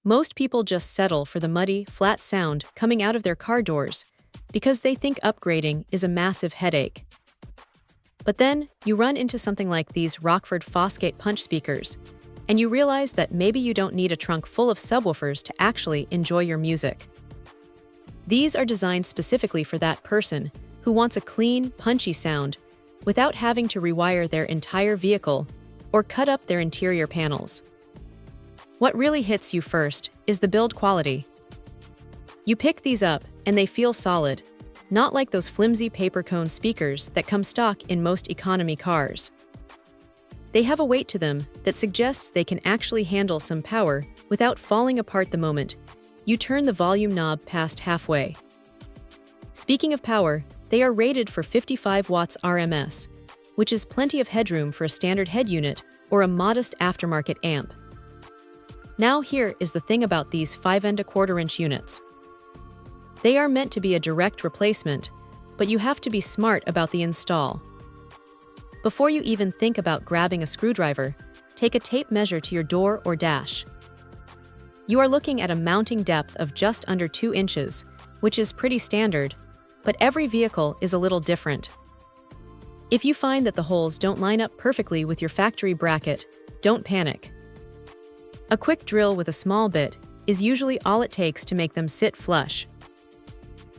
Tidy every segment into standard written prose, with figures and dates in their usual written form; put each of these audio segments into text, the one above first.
Most people just settle for the muddy, flat sound coming out of their car doors because they think upgrading is a massive headache. But then, you run into something like these Rockford Fosgate punch speakers, and you realize that maybe you don't need a trunk full of subwoofers to actually enjoy your music. These are designed specifically for that person who wants a clean, punchy sound without having to rewire their entire vehicle or cut up their interior panels. What really hits you first is the build quality. You pick these up and they feel solid, not like those flimsy paper cone speakers that come stock in most economy cars. They have a weight to them that suggests they can actually handle some power without falling apart the moment you turn the volume knob past halfway. Speaking of power, they are rated for 55 watts RMS, which is plenty of headroom for a standard head unit or a modest aftermarket amp. Now here is the thing about these 5¼ units. They are meant to be a direct replacement, but you have to be smart about the install. Before you even think about grabbing a screwdriver, take a tape measure to your door or dash. You are looking at a mounting depth of just under 2 inches, which is pretty standard, but every vehicle is a little different. If you find that the holes don't line up perfectly with your factory bracket, don't panic. A quick drill with a small bit is usually all it takes to make them sit flush.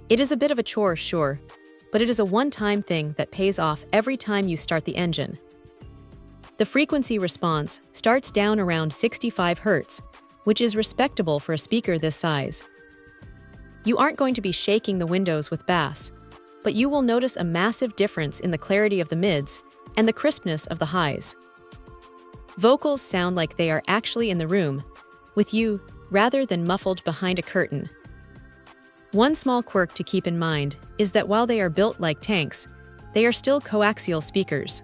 It is a bit of a chore, sure, but it is a one-time thing that pays off every time you start the engine. The frequency response starts down around 65 Hz, which is respectable for a speaker this size. You aren't going to be shaking the windows with bass, but you will notice a massive difference in the clarity of the mids and the crispness of the highs. Vocals sound like they are actually in the room, with you, rather than muffled behind a curtain. One small quirk to keep in mind is that while they are built like tanks, they are still coaxial speakers.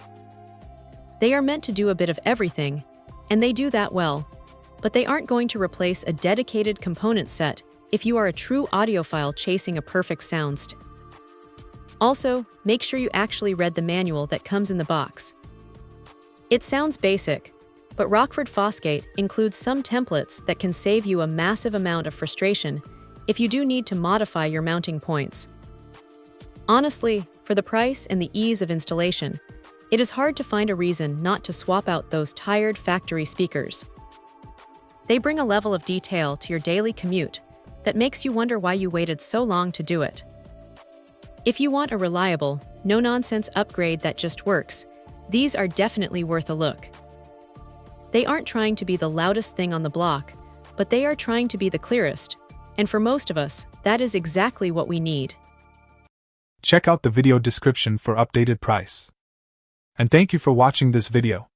They are meant to do a bit of everything, and they do that well, but they aren't going to replace a dedicated component set if you are a true audiophile chasing a perfect sound. Also, make sure you actually read the manual that comes in the box. It sounds basic, but Rockford Fosgate includes some templates that can save you a massive amount of frustration if you do need to modify your mounting points. Honestly, for the price and the ease of installation, it is hard to find a reason not to swap out those tired factory speakers. They bring a level of detail to your daily commute that makes you wonder why you waited so long to do it. If you want a reliable, no-nonsense upgrade that just works, these are definitely worth a look. They aren't trying to be the loudest thing on the block, but they are trying to be the clearest, and for most of us, that is exactly what we need. Check out the video description for updated price. And thank you for watching this video.